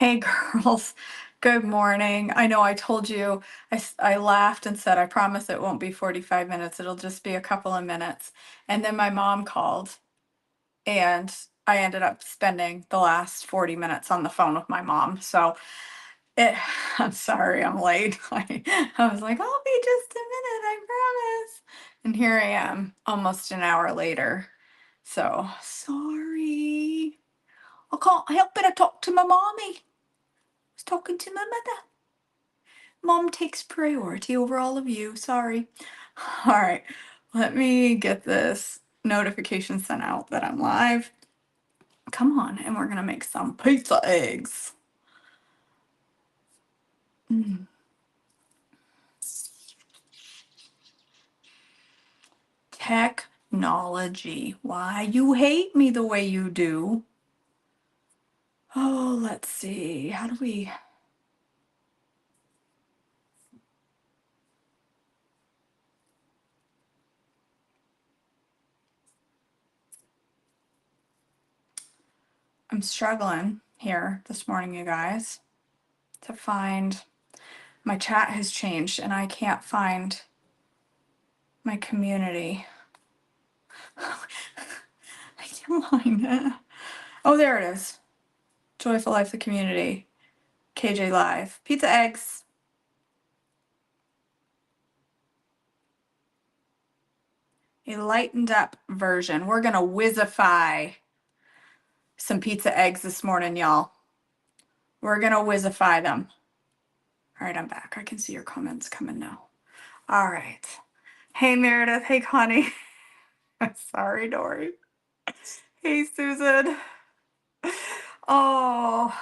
Hey girls, good morning. I know I told you, I laughed and said, I promise it won't be 45 minutes. It'll just be a couple of minutes. And then my mom called and I ended up spending the last 40 minutes on the phone with my mom. So it, I'm sorry I'm late. I was like, I'll be just a minute, I promise. And here I am, almost an hour later. So sorry. I can't help it. I talk to my mommy. Was talking to my mother. Mom takes priority over all of you. Sorry. All right. Let me get this notification sent out that I'm live. Come on. And we're going to make some pizza eggs. Mm. Technology. Why you hate me the way you do? Oh, let's see. How do we... I'm struggling here this morning, you guys, to find... My chat has changed and I can't find my community. I can't find it. Oh, there it is. Joyful Life, the community. KJ Live. Pizza eggs. A lightened up version. We're going to whizzify some pizza eggs this morning, y'all. We're going to whizzify them. All right, I'm back. I can see your comments coming now. All right. Hey, Meredith. Hey, Connie. Sorry, Dory. Hey, Susan. Oh,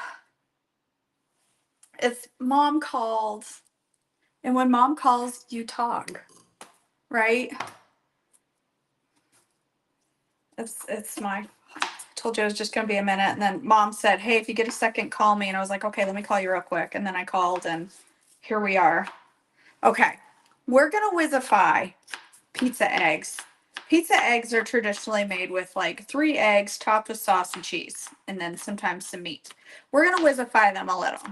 it's mom called. And when mom calls, you talk, right? It's my, I told you it was just gonna be a minute, and then mom said, hey, if you get a second, call me. And I was like, okay, let me call you real quick. And then I called and here we are. Okay, we're gonna whizzify pizza eggs. Pizza eggs are traditionally made with like 3 eggs topped with sauce and cheese, and then sometimes some meat. We're gonna whizzify them a little.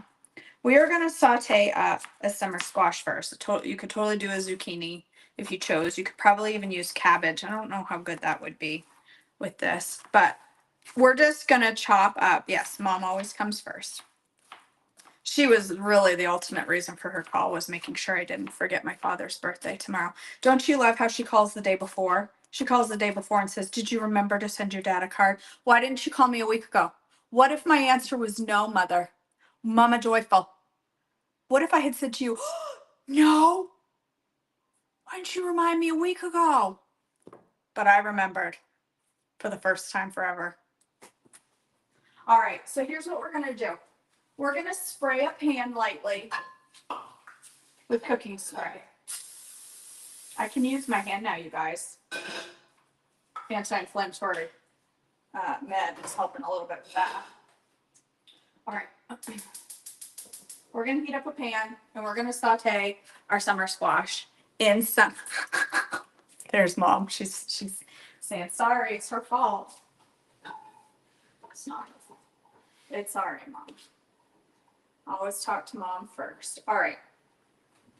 We are gonna saute up a summer squash first. You could totally do a zucchini if you chose. You could probably even use cabbage. I don't know how good that would be with this, but we're just gonna chop up. Yes, mom always comes first. She was really the ultimate reason for her call, was making sure I didn't forget my father's birthday tomorrow. Don't you love how she calls the day before? She calls the day before and says, did you remember to send your dad a card? Why didn't you call me a week ago? What if my answer was no, mother? Mama Joyful. What if I had said to you, oh, no? Why didn't you remind me a week ago? But I remembered for the first time forever. All right, so here's what we're gonna do. We're gonna spray a pan lightly with cooking spray. I can use my hand now, you guys. Anti-inflammatory med is helping a little bit with that. All right, we're gonna heat up a pan and we're gonna saute our summer squash in some. There's mom. She's saying sorry. It's her fault. It's not her fault. It's all right, mom. Always talk to mom first. All right.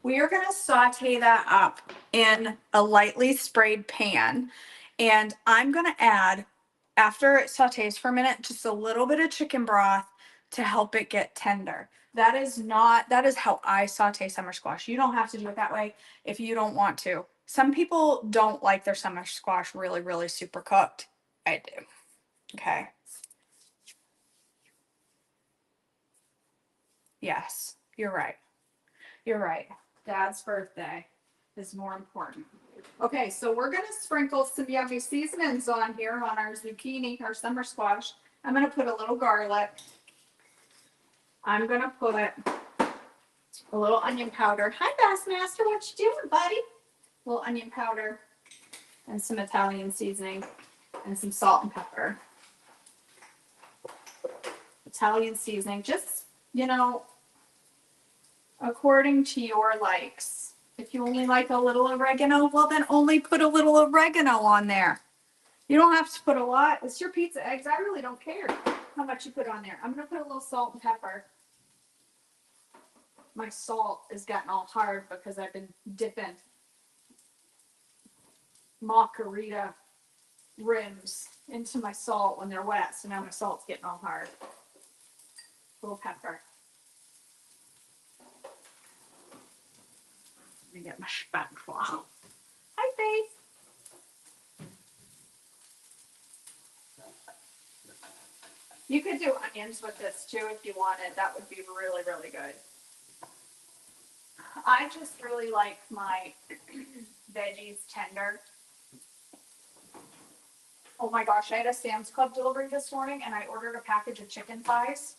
We are going to saute that up in a lightly sprayed pan. And I'm going to add, after it sautés for a minute, just a little bit of chicken broth to help it get tender. That is how I saute summer squash. You don't have to do it that way if you don't want to. Some people don't like their summer squash really, really super cooked. I do. Okay. Yes, you're right. You're right. Dad's birthday is more important. Okay, so we're gonna sprinkle some yummy seasonings on here on our zucchini, our summer squash. I'm gonna put a little garlic. I'm gonna put a little onion powder. Hi, Bassmaster, what you doing, buddy? A little onion powder and some Italian seasoning and some salt and pepper. Italian seasoning, just, according to your likes. If you only like a little oregano, well then only put a little oregano on there. You don't have to put a lot. It's your pizza eggs. I really don't care how much you put on there. I'm going to put a little salt and pepper. my salt is getting all hard because I've been dipping margarita rims into my salt when they're wet. So now my salt's getting all hard. A little pepper. Let me get my spatula. Hi, Faith. You could do onions with this too if you wanted. That would be really, really good. I just really like my veggies tender. Oh my gosh, I had a Sam's Club delivery this morning and I ordered a package of chicken thighs.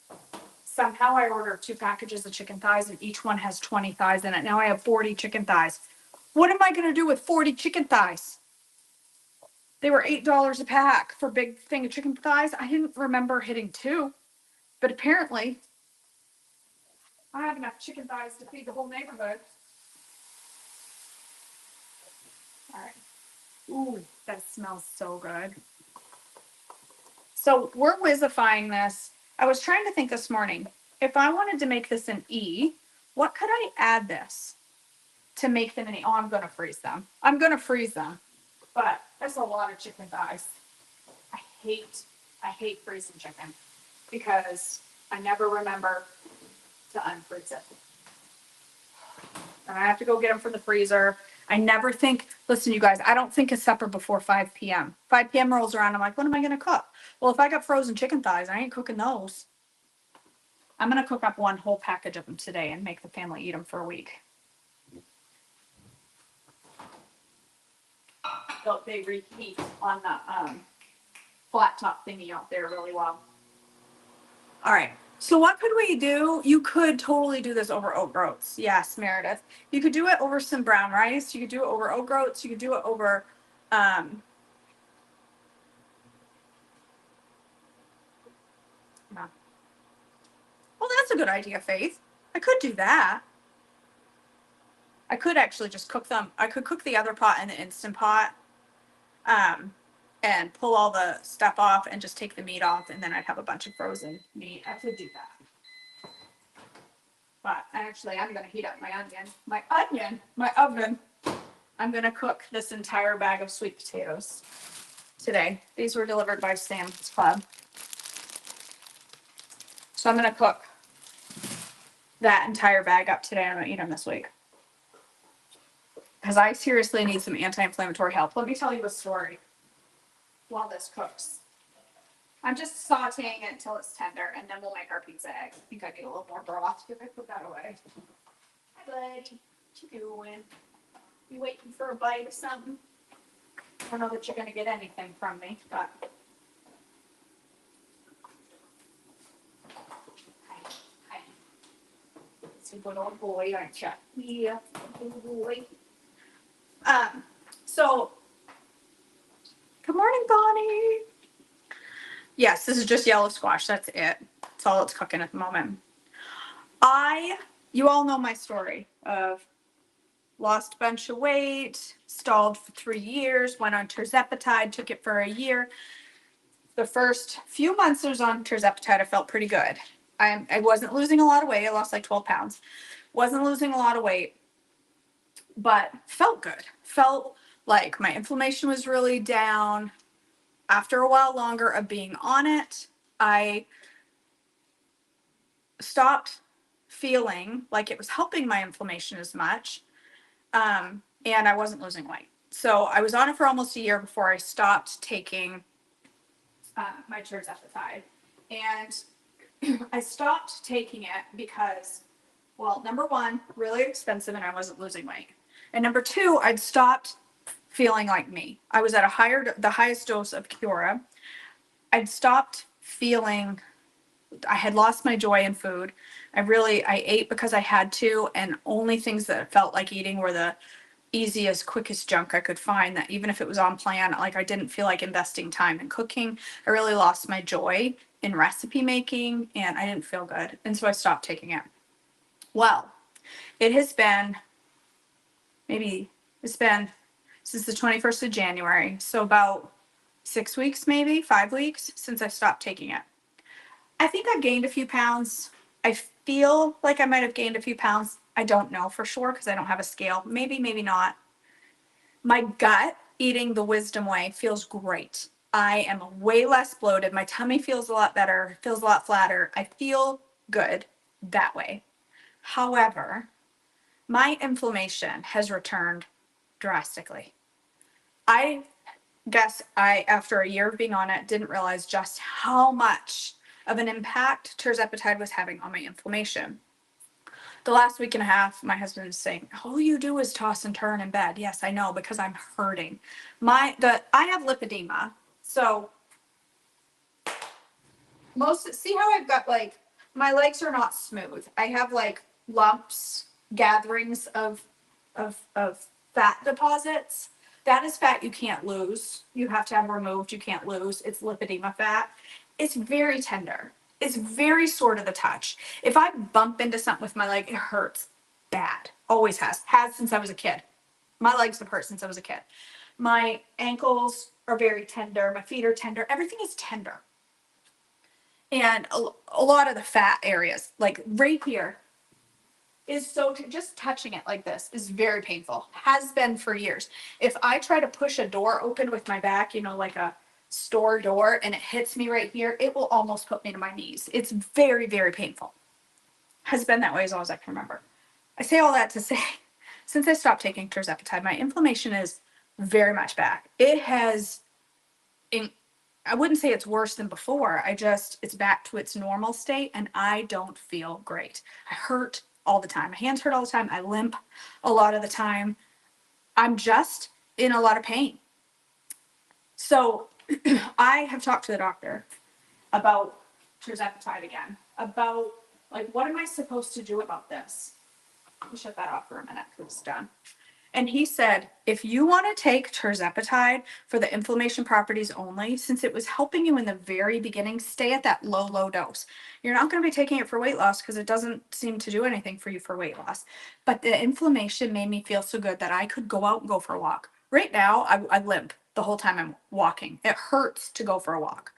Somehow I ordered 2 packages of chicken thighs and each one has 20 thighs in it. Now I have 40 chicken thighs. What am I going to do with 40 chicken thighs? They were $8 a pack for a big thing of chicken thighs. I didn't remember hitting 2, but apparently I have enough chicken thighs to feed the whole neighborhood. All right. Ooh, that smells so good. So we're whizzifying this. I was trying to think this morning, if I wanted to make this an E, what could I add this to make them an E? Oh, I'm going to freeze them. I'm going to freeze them, but there's a lot of chicken thighs. I hate freezing chicken because I never remember to unfreeze it. And I have to go get them from the freezer. I never think, listen, you guys, I don't think of supper before 5 p.m. 5 p.m. rolls around. I'm like, what am I going to cook? Well, if I got frozen chicken thighs, I ain't cooking those. I'm going to cook up one whole package of them today and make the family eat them for a week. They reheat on the flat top thingy out there really well. All right. So what could we do? You could totally do this over oat groats. Yes, Meredith. You could do it over some brown rice. You could do it over oat groats. You could do it over well, that's a good idea, Faith. I could do that. I could actually just cook them. I could cook the other pot in the Instant Pot and pull all the stuff off and just take the meat off, and then I'd have a bunch of frozen meat. I could do that. But actually, I'm going to heat up my oven. I'm going to cook this entire bag of sweet potatoes today. These were delivered by Sam's Club. So I'm going to cook that entire bag up today. I'm going to eat them this week. Because I seriously need some anti-inflammatory help. Let me tell you a story while this cooks. I'm just sauteing it until it's tender, and then we'll make our pizza egg. I think I need a little more broth. Did I put that away? Hi, bud. What you doing? You waiting for a bite or something? I don't know that you're going to get anything from me, but... Hi. It's a good old boy, aren't you? Yeah, good boy. So... Good morning, Bonnie. Yes, this is just yellow squash. That's it. That's all it's cooking at the moment. You all know my story of lost a bunch of weight, stalled for 3 years, went on tirzepatide, took it for a year. The first few months I was on tirzepatide, I felt pretty good. I wasn't losing a lot of weight. I lost like 12 pounds. Wasn't losing a lot of weight, but felt good. Felt like my inflammation was really down. After a while longer of being on it, I stopped feeling like it was helping my inflammation as much, and I wasn't losing weight. So I was on it for almost a year before I stopped taking my tirzepatide. And I stopped taking it because, well, number one, really expensive and I wasn't losing weight. And number two, I'd stopped feeling like me. I was at the highest dose of Cura. I'd stopped feeling, I had lost my joy in food. I ate because I had to, and only things that felt like eating were the easiest, quickest junk I could find, that even if it was on plan, like I didn't feel like investing time in cooking. I really lost my joy in recipe making and I didn't feel good. And so I stopped taking it. Well, it has been since the 21st of January. So about 6 weeks, maybe 5 weeks since I stopped taking it. I think I've gained a few pounds. I feel like I might have gained a few pounds. I don't know for sure because I don't have a scale. Maybe, maybe not. My gut, eating the wisdom way, feels great. I am way less bloated. My tummy feels a lot better, feels a lot flatter. I feel good that way. However, my inflammation has returned drastically. I guess after a year of being on it, didn't realize just how much of an impact tirzepatide was having on my inflammation. The last week and a half, my husband is saying, all you do is toss and turn in bed. Yes, I know, because I'm hurting. I have lipedema. So see how I've got like, my legs are not smooth. I have like lumps, gatherings of fat deposits. That is fat you can't lose. You have to have removed. You can't lose. It's lipedema fat. It's very tender. It's very sore to the touch. If I bump into something with my leg, it hurts bad. Always has. Has since I was a kid. My legs have hurt since I was a kid. My ankles are very tender. My feet are tender. Everything is tender. And a lot of the fat areas, like right here, is so just touching it like this is very painful. Has been for years. If I try to push a door open with my back, you know, like a store door, and it hits me right here, it will almost put me to my knees. It's very, very painful. Has been that way as long as I can remember. I say all that to say, since I stopped taking tirzepatide, my inflammation is very much back. It has, I wouldn't say it's worse than before. It's back to its normal state, and I don't feel great. I hurt all the time. My hands hurt all the time. I limp a lot of the time. I'm just in a lot of pain. So I have talked to the doctor about tirzepatide again, about like, what am I supposed to do about this? Let me shut that off for a minute because it's done. And he said, if you want to take tirzepatide for the inflammation properties only, since it was helping you in the very beginning, stay at that low dose. You're not going to be taking it for weight loss because it doesn't seem to do anything for you for weight loss. But the inflammation made me feel so good that I could go out and go for a walk. Right now, I limp the whole time I'm walking. It hurts to go for a walk.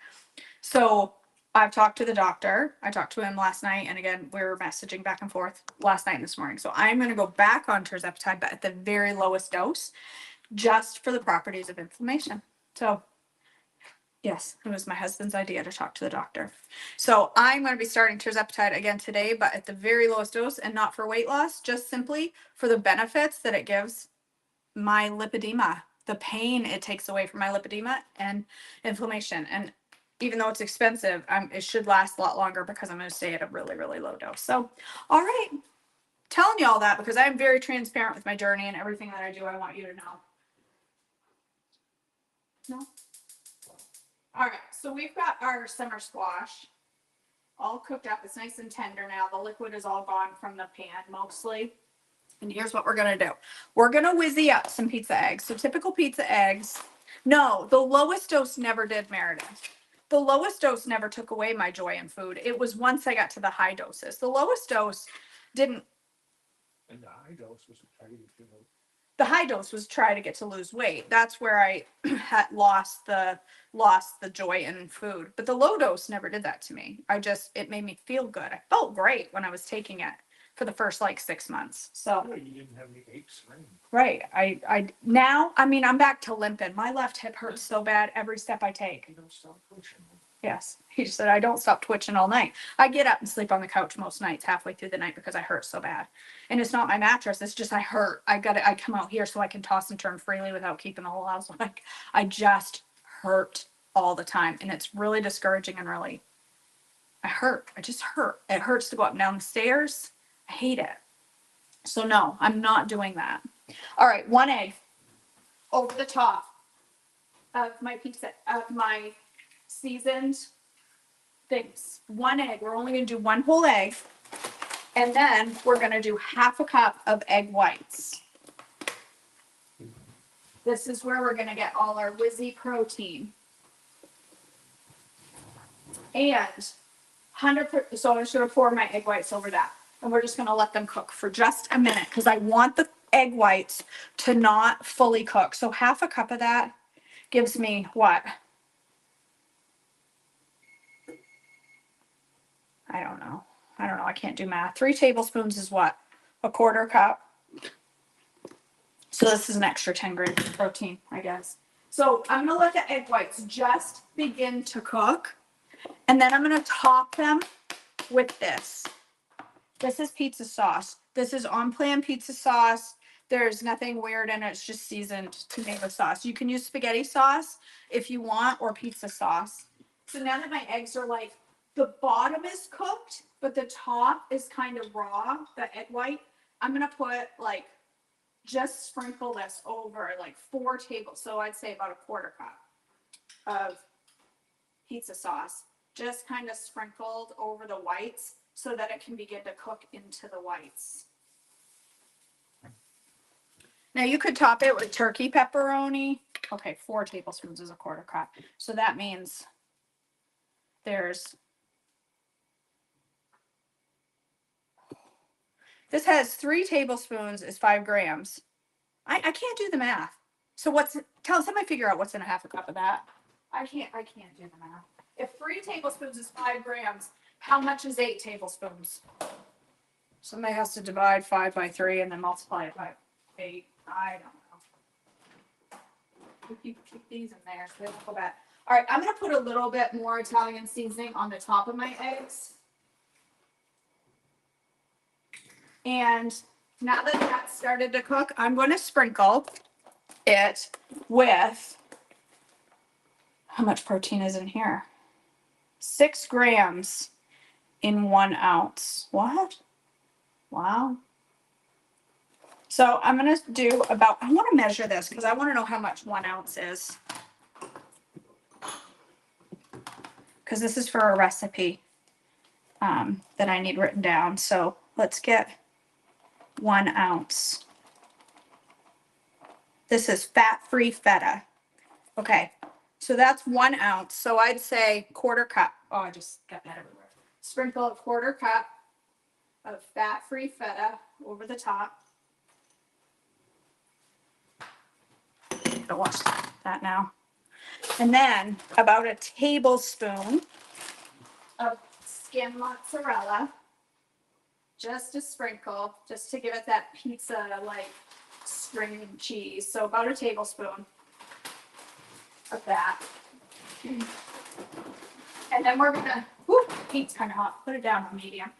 So I've talked to the doctor. I talked to him last night, and again, we were messaging back and forth last night and this morning. So I'm going to go back on tirzepatide, but at the very lowest dose, just for the properties of inflammation. So yes, it was my husband's idea to talk to the doctor. So I'm going to be starting tirzepatide again today, but at the very lowest dose and not for weight loss, just simply for the benefits that it gives my lipedema, the pain it takes away from my lipedema and inflammation. And even though it's expensive, it should last a lot longer because I'm going to stay at a really, really low dose. So, all right, telling you all that because I'm very transparent with my journey and everything that I do. I want you to know. No. All right, so we've got our summer squash all cooked up. It's nice and tender now. The liquid is all gone from the pan mostly. And here's what we're going to do. We're going to whizzy up some pizza eggs. So typical pizza eggs. No, the lowest dose never did, Meredith. The lowest dose never took away my joy in food. It was once I got to the high doses. The lowest dose didn't. And the high dose was trying to. The high dose was try to get to lose weight. That's where I had lost the joy in food. But the low dose never did that to me. It made me feel good. I felt great when I was taking it for the first like 6 months. So Yeah, you didn't have any aches, right? right. I'm back to limping. My left hip hurts so bad every step I take. You don't stop pushing. Yes. He just said, I don't stop twitching all night. I get up and sleep on the couch most nights halfway through the night because I hurt so bad. And it's not my mattress. It's just I hurt. I come out here so I can toss and turn freely without keeping the whole house. Like I just hurt all the time. And it's really discouraging and really, I hurt. I just hurt. It hurts to go up and down the stairs. I hate it. So no, I'm not doing that. All right. 1 egg over the top of my pizza, of my seasoned things. 1 egg. We're only going to do 1 whole egg. And then we're going to do 1/2 cup of egg whites. This is where we're going to get all our whizzy protein. And 100%, so I'm just going to pour my egg whites over that. And we're just going to let them cook for just a minute because I want the egg whites to not fully cook. So 1/2 cup of that gives me what? I don't know. I don't know, I can't do math. 3 tablespoons is what? A quarter cup. So this is an extra 10 grams of protein, I guess. So I'm gonna let the egg whites just begin to cook. And then I'm gonna top them with this. This is pizza sauce. This is on-plan pizza sauce. There's nothing weird in it. It's just seasoned tomato sauce. You can use spaghetti sauce if you want, or pizza sauce. So now that my eggs are like, the bottom is cooked, but the top is kind of raw, the egg white, I'm gonna put like, just sprinkle this over like 4 tables. So I'd say about a quarter cup of pizza sauce, just kind of sprinkled over the whites so that it can begin to cook into the whites. Now you could top it with turkey pepperoni. Okay, 4 tablespoons is a quarter cup. So that means there's, this has 3 tablespoons is 5 grams. I can't do the math. So tell somebody figure out what's in a half a cup of that. I can't do the math. If 3 tablespoons is 5 grams, how much is 8 tablespoons? Somebody has to divide 5 by 3 and then multiply it by 8. I don't know. Keep these in there so they don't go bad. All right, I'm gonna put a little bit more Italian seasoning on the top of my eggs. And now that that's started to cook, I'm going to sprinkle it with, how much protein is in here? 6 grams in 1 ounce. What? Wow. So I'm going to do about, I want to measure this because I want to know how much 1 ounce is. Because this is for a recipe that I need written down. So let's get 1 ounce. This is fat-free feta. Okay, so that's 1 ounce. So I'd say quarter cup. Oh, I just got that everywhere. Sprinkle a quarter cup of fat-free feta over the top. Gotta watch that now. And then about a tablespoon of skim mozzarella. Just a sprinkle, just to give it that pizza like string cheese. So about a tablespoon of that. And then we're gonna, whoop, heat's kind of hot, put it down on medium.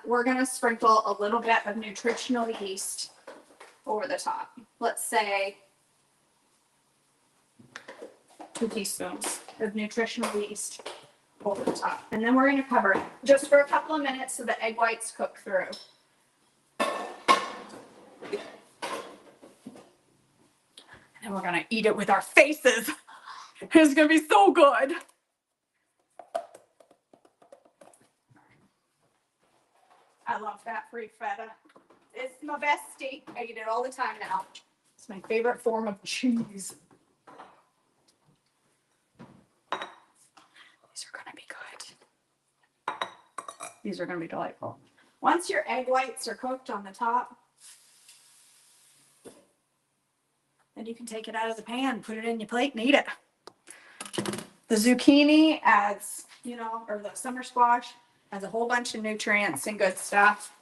We're gonna sprinkle a little bit of nutritional yeast over the top. Let's say 2 teaspoons of nutritional yeast over the top. And then we're gonna cover it just for a couple of minutes so the egg whites cook through. And we're gonna eat it with our faces. It's gonna be so good. I love fat-free feta. It's my bestie. I eat it all the time now. It's my favorite form of cheese. These are gonna be good. These are gonna be delightful. Once your egg whites are cooked on the top, then you can take it out of the pan, put it in your plate and eat it. The zucchini adds, or the summer squash has a whole bunch of nutrients and good stuff.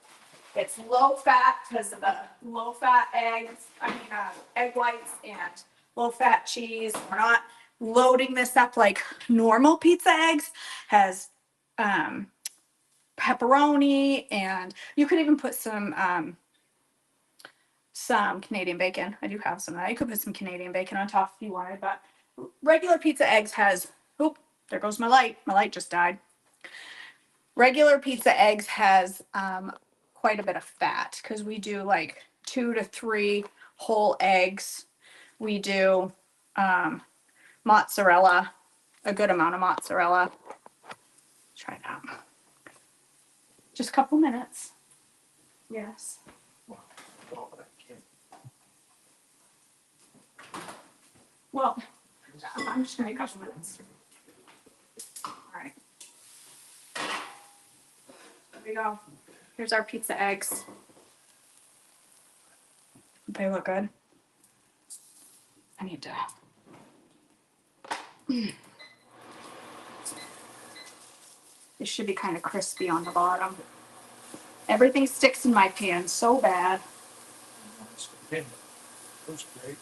It's low fat because of the low fat egg whites and low fat cheese. We're not loading this up like normal pizza eggs. Has pepperoni, and you could even put some Canadian bacon. I do have some of that. You could put some Canadian bacon on top if you wanted, but regular pizza eggs has, oop, there goes my light. My light just died. Regular pizza eggs has quite a bit of fat because we do like 2 to 3 whole eggs. We do mozzarella, a good amount of mozzarella. Try that. Just a couple minutes. Yes. Well, I'm just gonna make a couple minutes. All right. There we go. Here's our pizza eggs. They look good. I need to. It should be kind of crispy on the bottom. Everything sticks in my pan so bad. It was great.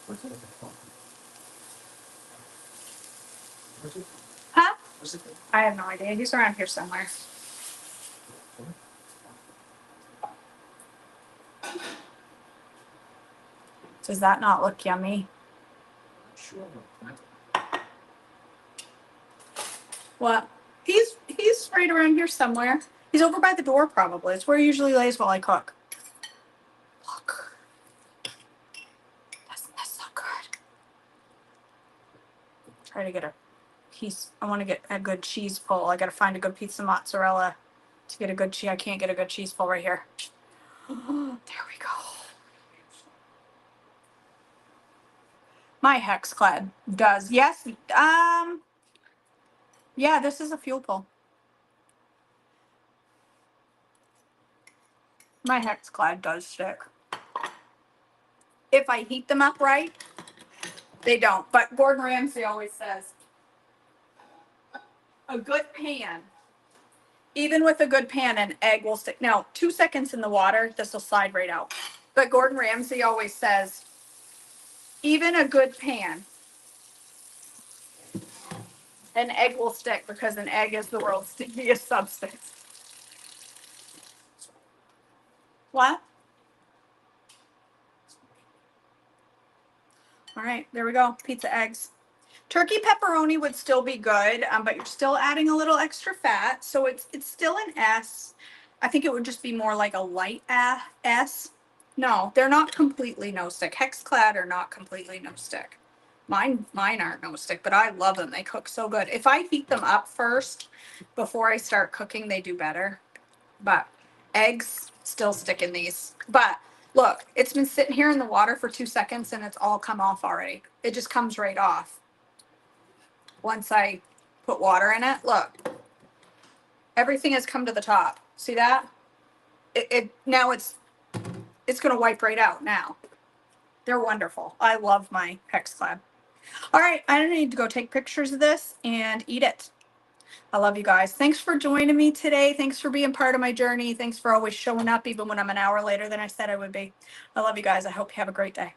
What's it? What's it? Huh? What's it? I have no idea. He's around here somewhere. Does that not look yummy? Sure. What? He's right around here somewhere. He's over by the door probably. It's where he usually lays while I cook. Look. Doesn't this look good? Try to get a piece. I want to get a good cheese pull. I gotta find a good piece of mozzarella to get a good cheese. I can't get a good cheese pull right here. There we go. My Hexclad does. Yes. Yeah, this is a fuel pull. My Hexclad does stick. If I heat them up right, they don't. But Gordon Ramsay always says a good pan, even with a good pan, an egg will stick. Now, 2 seconds in the water, this will slide right out. But Gordon Ramsay always says, even a good pan, an egg will stick because an egg is the world's stickiest substance. What? All right, there we go. Pizza eggs. Turkey pepperoni would still be good, but you're still adding a little extra fat, so it's still an S. I think it would just be more like a light S. No, they're not completely no stick. Hexclad are not completely no stick. Mine aren't no stick, but I love them. They cook so good. If I heat them up first before I start cooking, they do better. But eggs still stick in these. But look, it's been sitting here in the water for 2 seconds and it's all come off already. It just comes right off once I put water in it. Look, everything has come to the top. See that? It now it's going to wipe right out now. They're wonderful. I love my Hexclad. All right, I need to go take pictures of this and eat it. I love you guys. Thanks for joining me today. Thanks for being part of my journey. Thanks for always showing up even when I'm an hour later than I said I would be. I love you guys. I hope you have a great day.